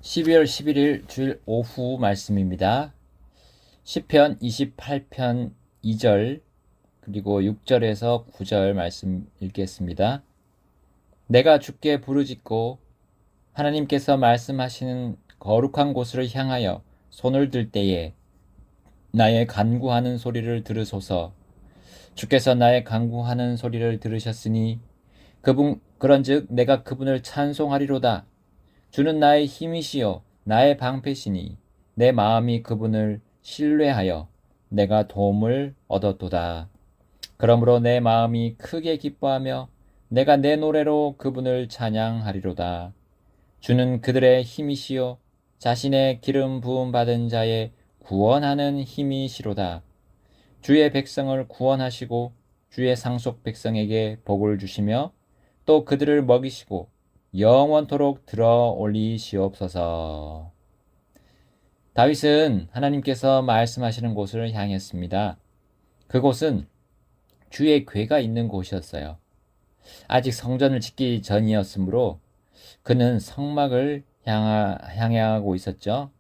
12월 11일 주일 오후 말씀입니다. 시편 28편 2절 그리고 6절에서 9절 말씀 읽겠습니다. 내가 주께 부르짖고 하나님께서 말씀하시는 거룩한 곳을 향하여 손을 들 때에 나의 간구하는 소리를 들으소서. 주께서 나의 간구하는 소리를 들으셨으니 그런즉 내가 그분을 찬송하리로다. 주는 나의 힘이시요 나의 방패시니 내 마음이 그분을 신뢰하여 내가 도움을 얻었도다. 그러므로 내 마음이 크게 기뻐하며 내가 내 노래로 그분을 찬양하리로다. 주는 그들의 힘이시요 자신의 기름 부음 받은 자의 구원하는 힘이시로다. 주의 백성을 구원하시고 주의 상속 백성에게 복을 주시며 또 그들을 먹이시고 영원토록 들어 올리시옵소서. 다윗은 하나님께서 말씀하시는 곳을 향했습니다. 그곳은 주의 궤가 있는 곳이었어요. 아직 성전을 짓기 전이었으므로 그는 성막을 향하고 있었죠.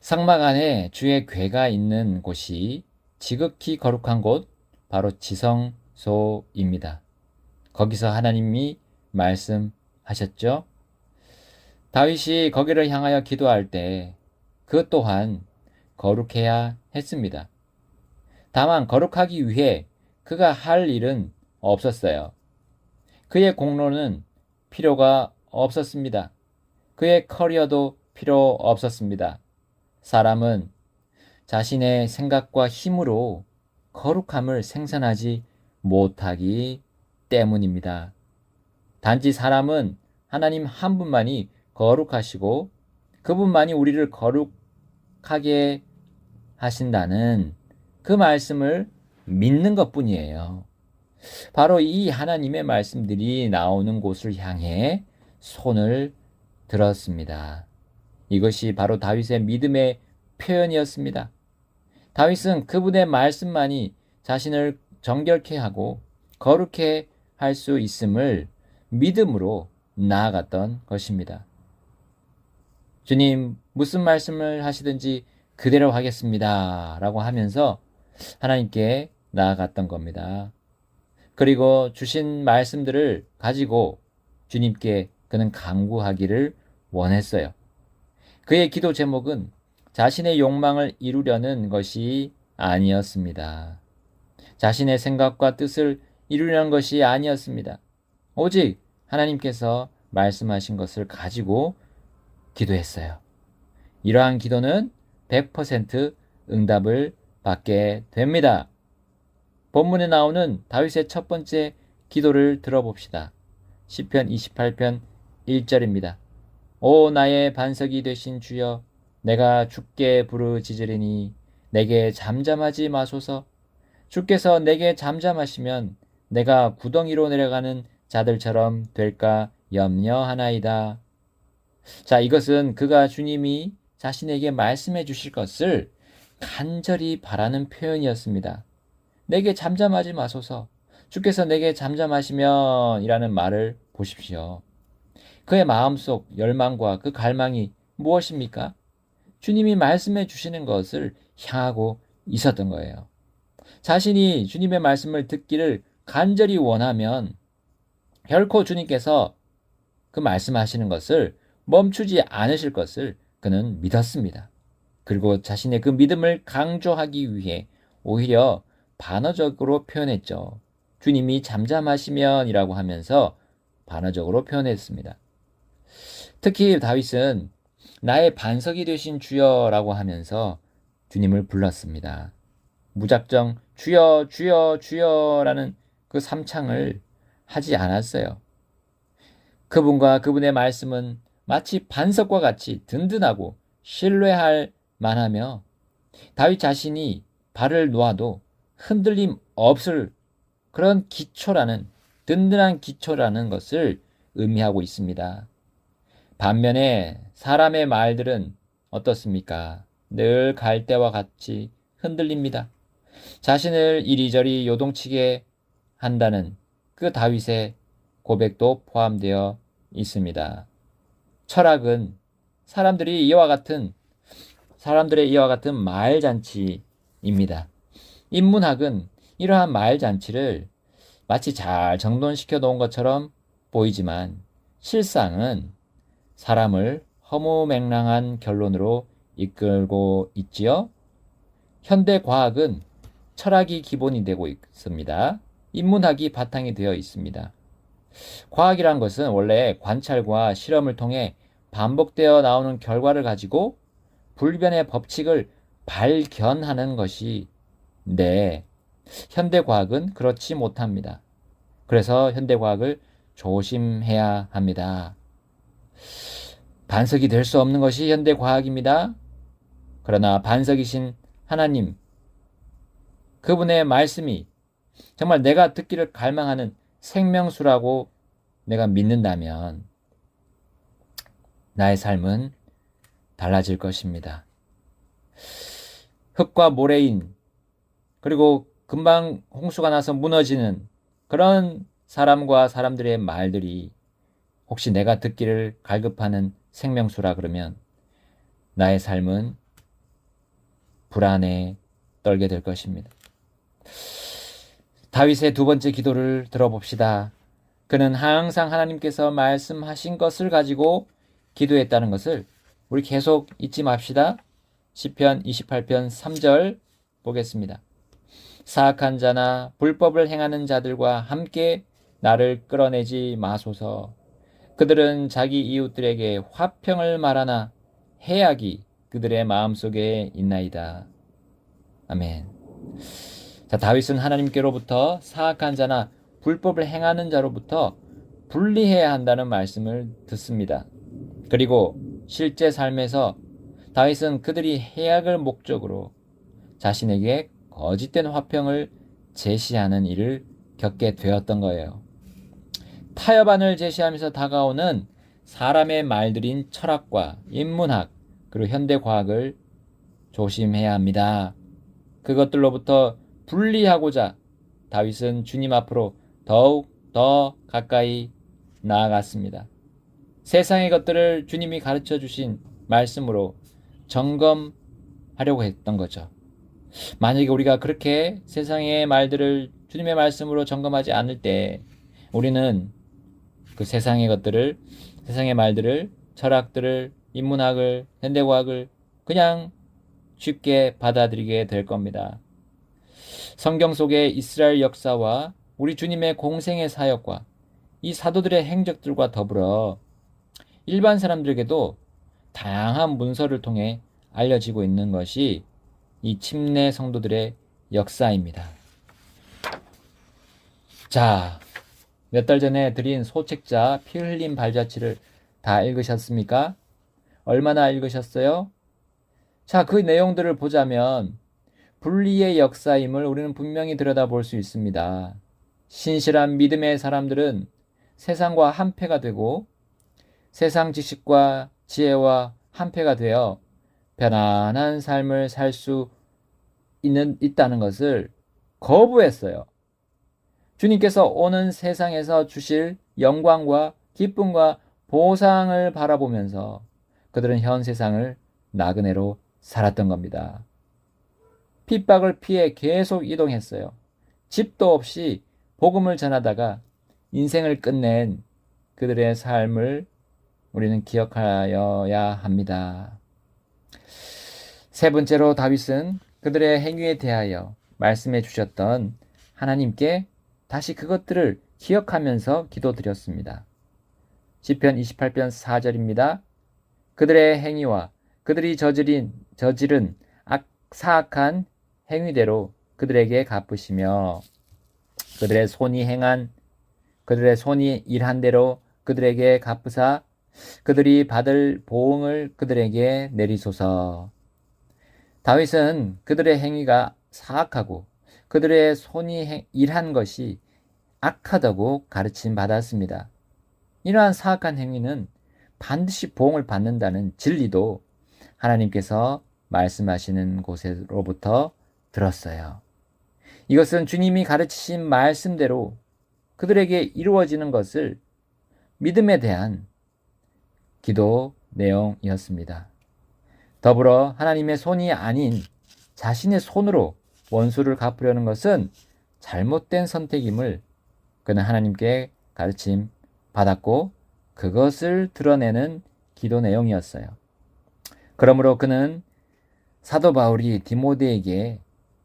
성막 안에 주의 궤가 있는 곳이 지극히 거룩한 곳, 바로 지성소입니다. 거기서 하나님이 말씀하셨죠. 다윗이 거기를 향하여 기도할 때 그 또한 거룩해야 했습니다. 다만 거룩하기 위해 그가 할 일은 없었어요. 그의 공로는 필요가 없었습니다. 그의 커리어도 필요 없었습니다. 사람은 자신의 생각과 힘으로 거룩함을 생산하지 못하기 때문입니다. 단지 사람은 하나님 한 분만이 거룩하시고 그분만이 우리를 거룩하게 하신다는 그 말씀을 믿는 것뿐이에요. 바로 이 하나님의 말씀들이 나오는 곳을 향해 손을 들었습니다. 이것이 바로 다윗의 믿음의 표현이었습니다. 다윗은 그분의 말씀만이 자신을 정결케 하고 거룩해 할 수 있음을 믿음으로 나아갔던 것입니다. 주님, 무슨 말씀을 하시든지 그대로 하겠습니다. 라고 하면서 하나님께 나아갔던 겁니다. 그리고 주신 말씀들을 가지고 주님께 그는 간구하기를 원했어요. 그의 기도 제목은 자신의 욕망을 이루려는 것이 아니었습니다. 자신의 생각과 뜻을 이루려는 것이 아니었습니다. 오직 하나님께서 말씀하신 것을 가지고 기도했어요. 이러한 기도는 100% 응답을 받게 됩니다. 본문에 나오는 다윗의 첫 번째 기도를 들어봅시다. 시편 28편 1절입니다. 오 나의 반석이 되신 주여, 내가 주께 부르짖으리니 내게 잠잠하지 마소서. 주께서 내게 잠잠하시면 내가 구덩이로 내려가는 자들처럼 될까 염려하나이다. 자, 이것은 그가 주님이 자신에게 말씀해 주실 것을 간절히 바라는 표현이었습니다. 내게 잠잠하지 마소서. 주께서 내게 잠잠하시면 이라는 말을 보십시오. 그의 마음속 열망과 그 갈망이 무엇입니까? 주님이 말씀해 주시는 것을 향하고 있었던 거예요. 자신이 주님의 말씀을 듣기를 간절히 원하면 결코 주님께서 그 말씀하시는 것을 멈추지 않으실 것을 그는 믿었습니다. 그리고 자신의 그 믿음을 강조하기 위해 오히려 반어적으로 표현했죠. 주님이 잠잠하시면 이라고 하면서 반어적으로 표현했습니다. 특히 다윗은 나의 반석이 되신 주여라고 하면서 주님을 불렀습니다. 무작정 주여 주여 주여라는 그 삼창을 하지 않았어요. 그분과 그분의 말씀은 마치 반석과 같이 든든하고 신뢰할 만하며 다윗 자신이 발을 놓아도 흔들림 없을 그런 기초라는 든든한 기초라는 것을 의미하고 있습니다. 반면에 사람의 말들은 어떻습니까? 늘 갈대와 같이 흔들립니다. 자신을 이리저리 요동치게 한다는 그 다윗의 고백도 포함되어 있습니다. 철학은 사람들의 이와 같은 마을잔치입니다. 인문학은 이러한 마을잔치를 마치 잘 정돈시켜 놓은 것처럼 보이지만 실상은 사람을 허무맹랑한 결론으로 이끌고 있지요. 현대 과학은 철학이 기본이 되고 있습니다. 인문학이 바탕이 되어 있습니다. 과학이란 것은 원래 관찰과 실험을 통해 반복되어 나오는 결과를 가지고 불변의 법칙을 발견하는 것인데 현대 과학은 그렇지 못합니다. 그래서 현대 과학을 조심해야 합니다. 반석이 될 수 없는 것이 현대 과학입니다. 그러나 반석이신 하나님, 그분의 말씀이 정말 내가 듣기를 갈망하는 생명수라고 내가 믿는다면 나의 삶은 달라질 것입니다. 흙과 모래인 그리고 금방 홍수가 나서 무너지는 그런 사람과 사람들의 말들이 혹시 내가 듣기를 갈급하는 생명수라 그러면 나의 삶은 불안에 떨게 될 것입니다. 다윗의 두 번째 기도를 들어봅시다. 그는 항상 하나님께서 말씀하신 것을 가지고 기도했다는 것을 우리 계속 잊지 맙시다. 시편 28편 3절 보겠습니다. 사악한 자나 불법을 행하는 자들과 함께 나를 끌어내지 마소서. 그들은 자기 이웃들에게 화평을 말하나 해악이 그들의 마음속에 있나이다. 아멘. 자, 다윗은 하나님께로부터 사악한 자나 불법을 행하는 자로부터 분리해야 한다는 말씀을 듣습니다. 그리고 실제 삶에서 다윗은 그들이 해악을 목적으로 자신에게 거짓된 화평을 제시하는 일을 겪게 되었던 거예요. 타협안을 제시하면서 다가오는 사람의 말들인 철학과 인문학 그리고 현대과학을 조심해야 합니다. 그것들로부터 분리하고자 다윗은 주님 앞으로 더욱 더 가까이 나아갔습니다. 세상의 것들을 주님이 가르쳐 주신 말씀으로 점검하려고 했던 거죠. 만약에 우리가 그렇게 세상의 말들을 주님의 말씀으로 점검하지 않을 때 우리는 그 세상의 것들을, 세상의 말들을, 철학들을, 인문학을, 현대과학을 그냥 쉽게 받아들이게 될 겁니다. 성경 속의 이스라엘 역사와 우리 주님의 공생의 사역과 이 사도들의 행적들과 더불어 일반 사람들에게도 다양한 문서를 통해 알려지고 있는 것이 이 침례 성도들의 역사입니다. 자, 몇 달 전에 드린 소책자 피 흘린 발자취를 다 읽으셨습니까? 얼마나 읽으셨어요? 자, 그 내용들을 보자면 분리의 역사임을 우리는 분명히 들여다볼 수 있습니다. 신실한 믿음의 사람들은 세상과 한패가 되고 세상 지식과 지혜와 한패가 되어 편안한 삶을 살 수 있다는 것을 거부했어요. 주님께서 오는 세상에서 주실 영광과 기쁨과 보상을 바라보면서 그들은 현 세상을 나그네로 살았던 겁니다. 핍박을 피해 계속 이동했어요. 집도 없이 복음을 전하다가 인생을 끝낸 그들의 삶을 우리는 기억하여야 합니다. 세 번째로 다윗은 그들의 행위에 대하여 말씀해 주셨던 하나님께 다시 그것들을 기억하면서 기도드렸습니다. 시편 28편 4절입니다. 그들의 행위와 그들이 저지른 사악한 행위대로 그들에게 갚으시며 그들의 손이 일한 대로 그들에게 갚으사 그들이 받을 보응을 그들에게 내리소서. 다윗은 그들의 행위가 사악하고 그들의 손이 일한 것이 악하다고 가르침 받았습니다. 이러한 사악한 행위는 반드시 보응을 받는다는 진리도 하나님께서 말씀하시는 곳으로부터 들었어요. 이것은 주님이 가르치신 말씀대로 그들에게 이루어지는 것을 믿음에 대한 기도 내용이었습니다. 더불어 하나님의 손이 아닌 자신의 손으로 원수를 갚으려는 것은 잘못된 선택임을 그는 하나님께 가르침 받았고 그것을 드러내는 기도 내용이었어요. 그러므로 그는 사도 바울이 디모데에게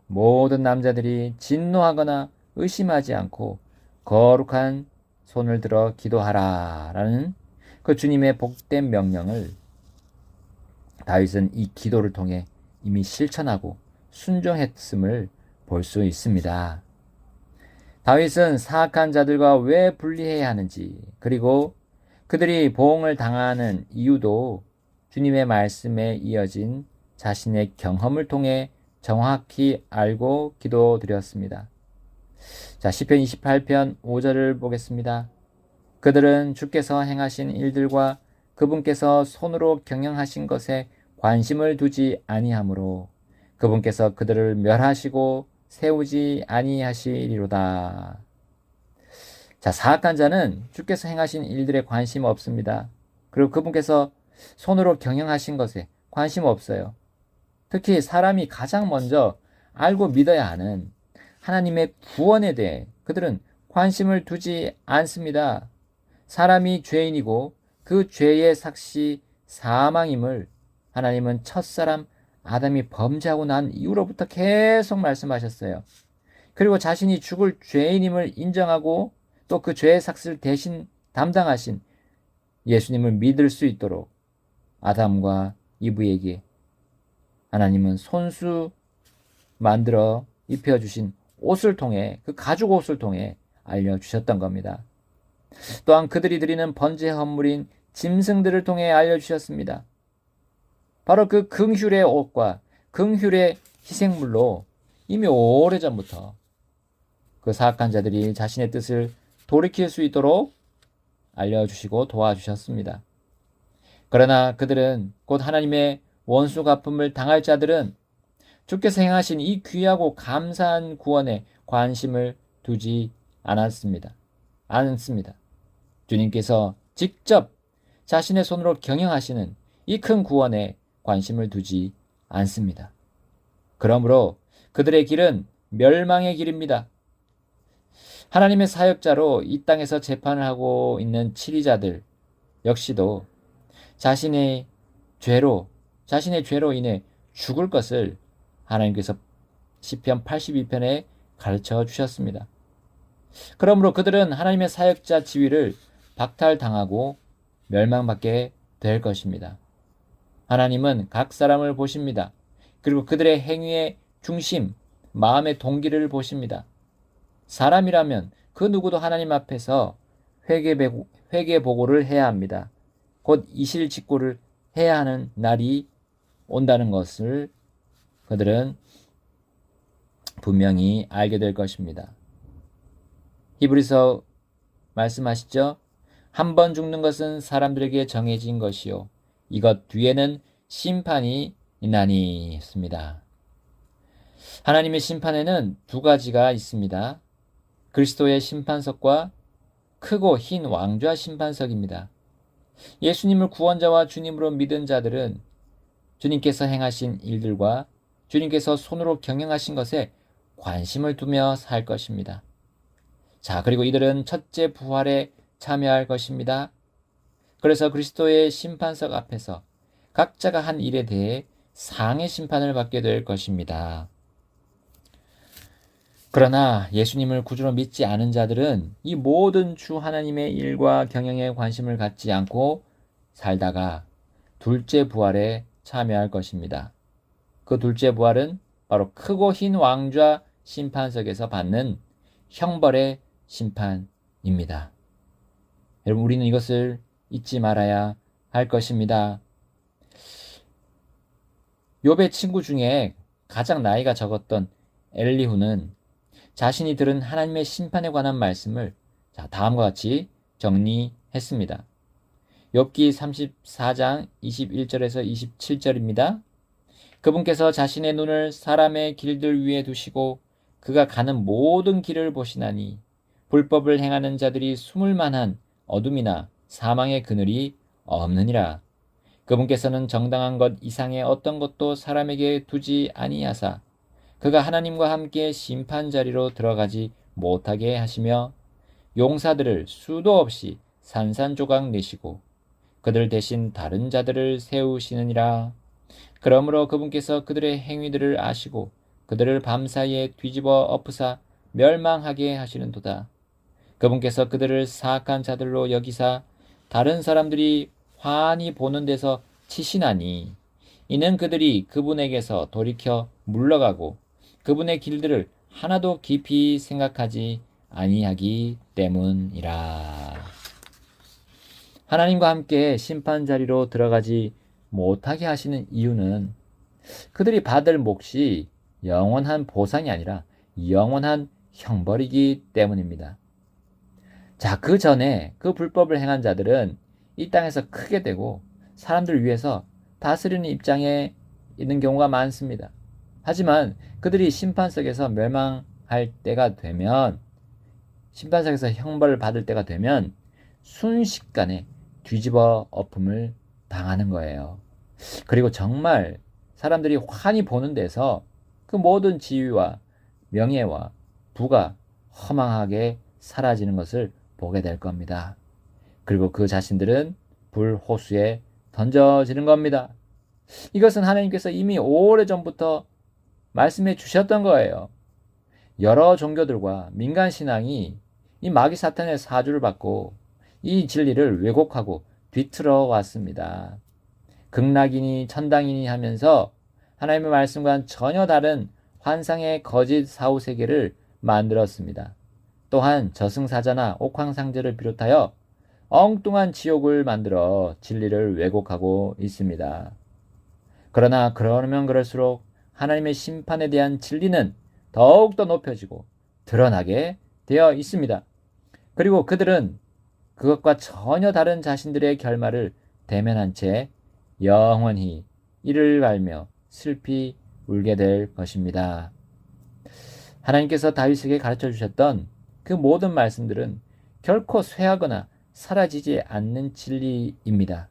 모든 남자들이 진노하거나 의심하지 않고 거룩한 손을 들어 기도하라 라는 그 주님의 복된 명령을 다윗은 이 기도를 통해 이미 실천하고 순종했음을 볼 수 있습니다. 다윗은 사악한 자들과 왜 분리해야 하는지, 그리고 그들이 보응을 당하는 이유도 주님의 말씀에 이어진 자신의 경험을 통해 정확히 알고 기도드렸습니다. 자, 시편 28편 5절을 보겠습니다. 그들은 주께서 행하신 일들과 그분께서 손으로 경영하신 것에 관심을 두지 아니하므로 그분께서 그들을 멸하시고 세우지 아니하시리로다. 자, 사악한 자는 주께서 행하신 일들에 관심 없습니다. 그리고 그분께서 손으로 경영하신 것에 관심 없어요. 특히 사람이 가장 먼저 알고 믿어야 하는 하나님의 구원에 대해 그들은 관심을 두지 않습니다. 사람이 죄인이고 그 죄의 삭시 사망임을 하나님은 첫사람 아담이 범죄하고 난 이후로부터 계속 말씀하셨어요. 그리고 자신이 죽을 죄인임을 인정하고 또 그 죄의 삭스를 대신 담당하신 예수님을 믿을 수 있도록 아담과 이브에게 하나님은 손수 만들어 입혀주신 옷을 통해, 그 가죽 옷을 통해 알려주셨던 겁니다. 또한 그들이 드리는 번제 헌물인 짐승들을 통해 알려주셨습니다. 바로 그 긍휼의 옷과 긍휼의 희생물로 이미 오래전부터 그 사악한 자들이 자신의 뜻을 돌이킬 수 있도록 알려주시고 도와주셨습니다. 그러나 그들은, 곧 하나님의 원수 갚음을 당할 자들은 주께서 행하신 이 귀하고 감사한 구원에 관심을 두지 않습니다. 주님께서 직접 자신의 손으로 경영하시는 이 큰 구원에 관심을 두지 않습니다. 그러므로 그들의 길은 멸망의 길입니다. 하나님의 사역자로 이 땅에서 재판을 하고 있는 치리자들 역시도 자신의 죄로 인해 죽을 것을 하나님께서 시편 82편에 가르쳐 주셨습니다. 그러므로 그들은 하나님의 사역자 지위를 박탈당하고 멸망받게 될 것입니다. 하나님은 각 사람을 보십니다. 그리고 그들의 행위의 중심, 마음의 동기를 보십니다. 사람이라면 그 누구도 하나님 앞에서 회개보고를 해야 합니다. 곧 이실직고를 해야 하는 날이 온다는 것을 그들은 분명히 알게 될 것입니다. 히브리서 말씀하시죠? 한 번 죽는 것은 사람들에게 정해진 것이요 이것 뒤에는 심판이 있나니 했습니다. 하나님의 심판에는 두 가지가 있습니다. 그리스도의 심판석과 크고 흰 왕좌 심판석입니다. 예수님을 구원자와 주님으로 믿은 자들은 주님께서 행하신 일들과 주님께서 손으로 경영하신 것에 관심을 두며 살 것입니다. 자, 그리고 이들은 첫째 부활에 참여할 것입니다. 그래서 그리스도의 심판석 앞에서 각자가 한 일에 대해 상의 심판을 받게 될 것입니다. 그러나 예수님을 구주로 믿지 않은 자들은 이 모든 주 하나님의 일과 경영에 관심을 갖지 않고 살다가 둘째 부활에 참여할 것입니다. 그 둘째 부활은 바로 크고 흰 왕좌 심판석에서 받는 형벌의 심판입니다. 여러분, 우리는 이것을 잊지 말아야 할 것입니다. 욥의 친구 중에 가장 나이가 적었던 엘리후는 자신이 들은 하나님의 심판에 관한 말씀을 다음과 같이 정리했습니다. 욥기 34장 21절에서 27절입니다. 그분께서 자신의 눈을 사람의 길들 위에 두시고 그가 가는 모든 길을 보시나니 불법을 행하는 자들이 숨을 만한 어둠이나 사망의 그늘이 없느니라. 그분께서는 정당한 것 이상의 어떤 것도 사람에게 두지 아니하사 그가 하나님과 함께 심판 자리로 들어가지 못하게 하시며 용사들을 수도 없이 산산조각 내시고 그들 대신 다른 자들을 세우시느니라. 그러므로 그분께서 그들의 행위들을 아시고 그들을 밤사이에 뒤집어 엎으사 멸망하게 하시는도다. 그분께서 그들을 사악한 자들로 여기사 다른 사람들이 환히 보는 데서 치시나니 이는 그들이 그분에게서 돌이켜 물러가고 그분의 길들을 하나도 깊이 생각하지 아니하기 때문이라. 하나님과 함께 심판 자리로 들어가지 못하게 하시는 이유는 그들이 받을 몫이 영원한 보상이 아니라 영원한 형벌이기 때문입니다. 자, 그 전에 그 불법을 행한 자들은 이 땅에서 크게 되고 사람들 위해서 다스리는 입장에 있는 경우가 많습니다. 하지만 그들이 심판석에서 멸망할 때가 되면, 심판석에서 형벌을 받을 때가 되면 순식간에 뒤집어 엎음을 당하는 거예요. 그리고 정말 사람들이 환히 보는 데서 그 모든 지위와 명예와 부가 허망하게 사라지는 것을 보게 될 겁니다. 그리고 그 자신들은 불호수에 던져지는 겁니다. 이것은 하나님께서 이미 오래전부터 말씀해 주셨던 거예요. 여러 종교들과 민간 신앙이 이 마귀 사탄의 사주를 받고 이 진리를 왜곡하고 뒤틀어 왔습니다. 극락이니 천당이니 하면서 하나님의 말씀과는 전혀 다른 환상의 거짓 사후세계를 만들었습니다. 또한 저승사자나 옥황상제를 비롯하여 엉뚱한 지옥을 만들어 진리를 왜곡하고 있습니다. 그러나 그러면 그럴수록 하나님의 심판에 대한 진리는 더욱더 높여지고 드러나게 되어 있습니다. 그리고 그들은 그것과 전혀 다른 자신들의 결말을 대면한 채 영원히 이를 갈며 슬피 울게 될 것입니다. 하나님께서 다윗에게 가르쳐 주셨던 그 모든 말씀들은 결코 쇠하거나 사라지지 않는 진리입니다.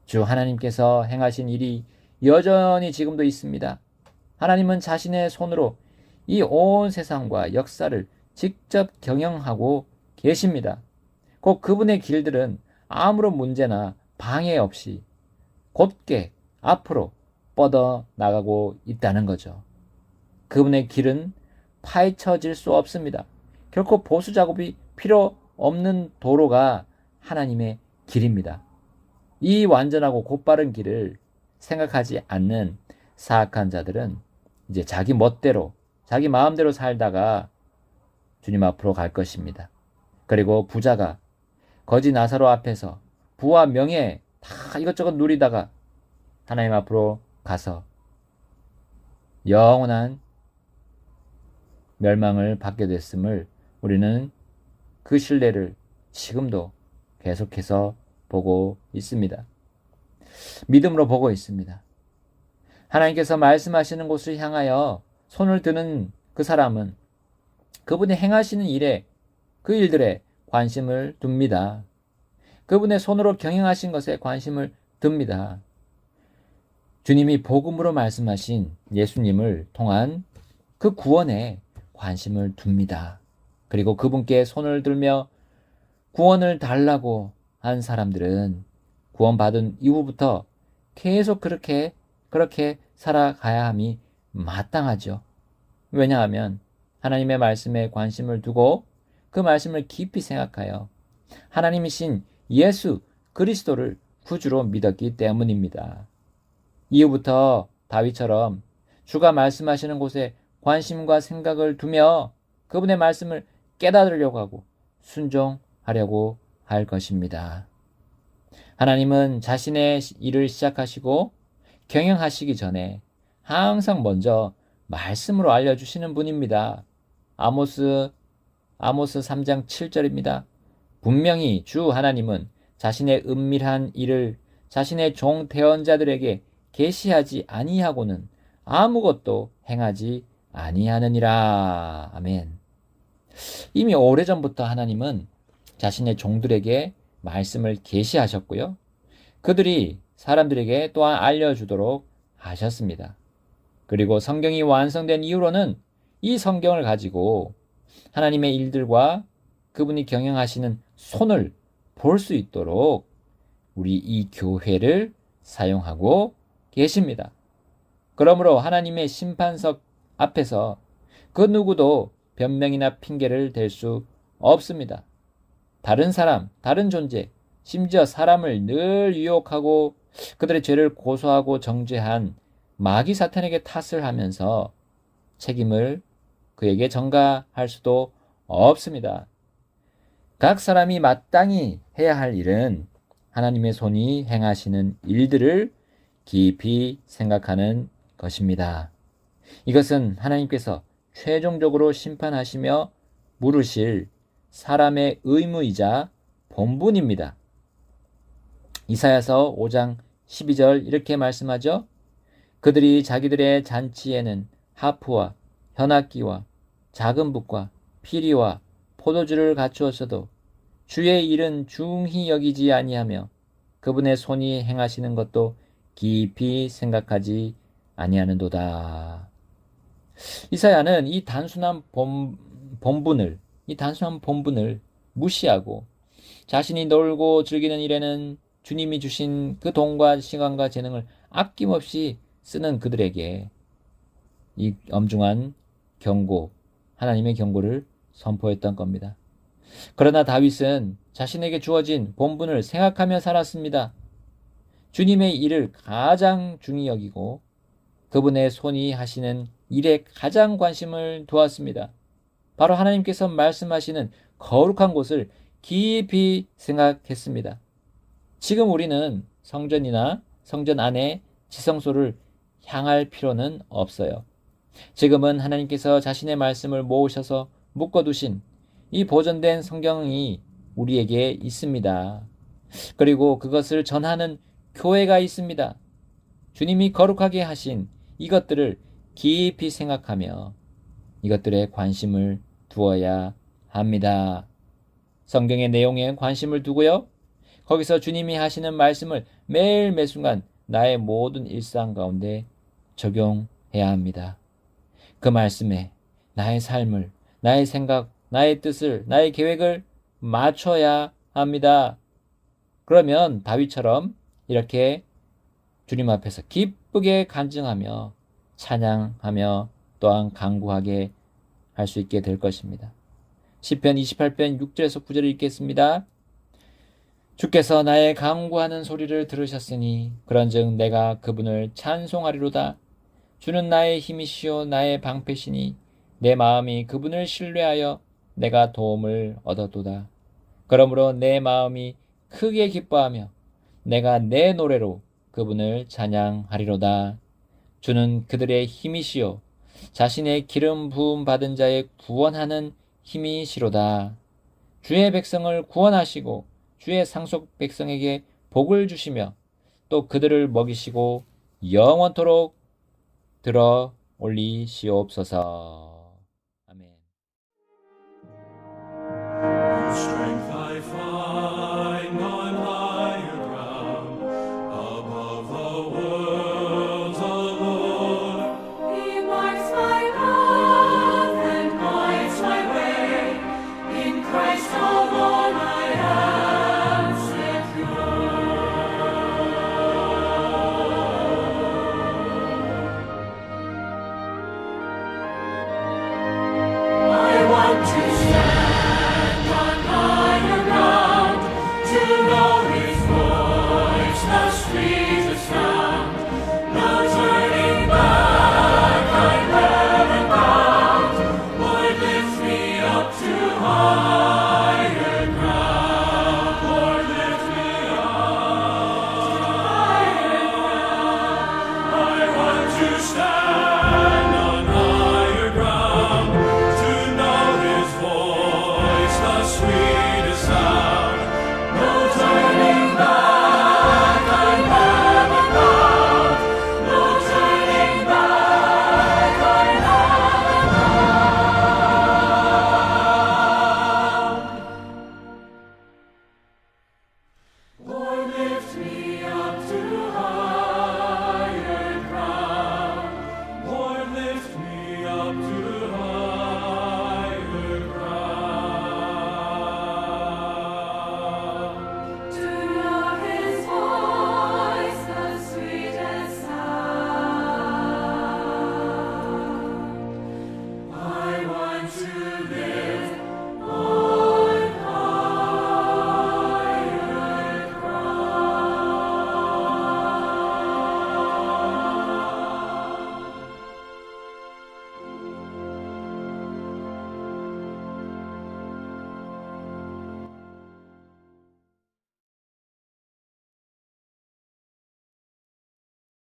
주 하나님께서 행하신 일이 여전히 지금도 있습니다. 하나님은 자신의 손으로 이 온 세상과 역사를 직접 경영하고 계십니다. 곧 그분의 길들은 아무런 문제나 방해 없이 곧게 앞으로 뻗어 나가고 있다는 거죠. 그분의 길은 파헤쳐질 수 없습니다. 결코 보수 작업이 필요 없는 도로가 하나님의 길입니다. 이 완전하고 곧바른 길을 생각하지 않는 사악한 자들은 이제 자기 멋대로, 자기 마음대로 살다가 주님 앞으로 갈 것입니다. 그리고 부자가 거지 나사로 앞에서 부와 명예 다 이것저것 누리다가 하나님 앞으로 가서 영원한 멸망을 받게 됐음을 우리는 그 신뢰를 지금도 계속해서 보고 있습니다. 믿음으로 보고 있습니다. 하나님께서 말씀하시는 곳을 향하여 손을 드는 그 사람은 그분이 행하시는 일에, 그 일들에 관심을 둡니다. 그분의 손으로 경영하신 것에 관심을 둡니다. 주님이 복음으로 말씀하신 예수님을 통한 그 구원에 관심을 둡니다. 그리고 그분께 손을 들며 구원을 달라고 한 사람들은 구원받은 이후부터 계속 그렇게 살아가야 함이 마땅하죠. 왜냐하면 하나님의 말씀에 관심을 두고 그 말씀을 깊이 생각하여 하나님이신 예수 그리스도를 구주로 믿었기 때문입니다. 이후부터 다윗처럼 주가 말씀하시는 곳에 관심과 생각을 두며 그분의 말씀을 깨달으려고 하고 순종하려고 할 것입니다. 하나님은 자신의 일을 시작하시고 경영하시기 전에 항상 먼저 말씀으로 알려주시는 분입니다. 아모스 3장 7절입니다. 분명히 주 하나님은 자신의 은밀한 일을 자신의 종 대언자들에게 계시하지 아니하고는 아무것도 행하지 아니하느니라. 아멘. 이미 오래전부터 하나님은 자신의 종들에게 말씀을 계시하셨고요. 그들이 사람들에게 또한 알려주도록 하셨습니다. 그리고 성경이 완성된 이후로는 이 성경을 가지고 하나님의 일들과 그분이 경영하시는 손을 볼 수 있도록 우리 이 교회를 사용하고 계십니다. 그러므로 하나님의 심판석 앞에서 그 누구도 변명이나 핑계를 댈 수 없습니다. 다른 사람, 다른 존재, 심지어 사람을 늘 유혹하고 그들의 죄를 고소하고 정죄한 마귀 사탄에게 탓을 하면서 책임을 그에게 전가할 수도 없습니다. 각 사람이 마땅히 해야 할 일은 하나님의 손이 행하시는 일들을 깊이 생각하는 것입니다. 이것은 하나님께서 최종적으로 심판하시며 물으실 사람의 의무이자 본분입니다. 이사야서 5장 12절 이렇게 말씀하죠. 그들이 자기들의 잔치에는 하프와 현악기와 작은 북과 피리와 포도주를 갖추었어도 주의 일은 중히 여기지 아니하며 그분의 손이 행하시는 것도 깊이 생각하지 아니하는도다. 이사야는 이 단순한 본분을 무시하고 자신이 놀고 즐기는 일에는 주님이 주신 그 돈과 시간과 재능을 아낌없이 쓰는 그들에게 이 엄중한 경고, 하나님의 경고를 선포했던 겁니다. 그러나 다윗은 자신에게 주어진 본분을 생각하며 살았습니다. 주님의 일을 가장 중히 여기고 그분의 손이 하시는 일에 가장 관심을 두었습니다. 바로 하나님께서 말씀하시는 거룩한 곳을 깊이 생각했습니다. 지금 우리는 성전이나 성전 안에 지성소를 향할 필요는 없어요. 지금은 하나님께서 자신의 말씀을 모으셔서 묶어두신 이 보존된 성경이 우리에게 있습니다. 그리고 그것을 전하는 교회가 있습니다. 주님이 거룩하게 하신 이것들을 깊이 생각하며 이것들에 관심을 두어야 합니다. 성경의 내용에 관심을 두고요. 거기서 주님이 하시는 말씀을 매일 매순간 나의 모든 일상 가운데 적용해야 합니다. 그 말씀에 나의 삶을, 나의 생각, 나의 뜻을, 나의 계획을 맞춰야 합니다. 그러면 다윗처럼 이렇게 주님 앞에서 기쁘게 간증하며 찬양하며 또한 간구하게 할 수 있게 될 것입니다. 시편 28편 6절에서 9절을 읽겠습니다. 주께서 나의 간구하는 소리를 들으셨으니 그런즉 내가 그분을 찬송하리로다. 주는 나의 힘이시요 나의 방패시니 내 마음이 그분을 신뢰하여 내가 도움을 얻었도다. 그러므로 내 마음이 크게 기뻐하며 내가 내 노래로 그분을 찬양하리로다. 주는 그들의 힘이시요 자신의 기름 부음 받은 자의 구원하는 힘이시로다. 주의 백성을 구원하시고 주의 상속 백성에게 복을 주시며 또 그들을 먹이시고 영원토록 들어 올리시옵소서.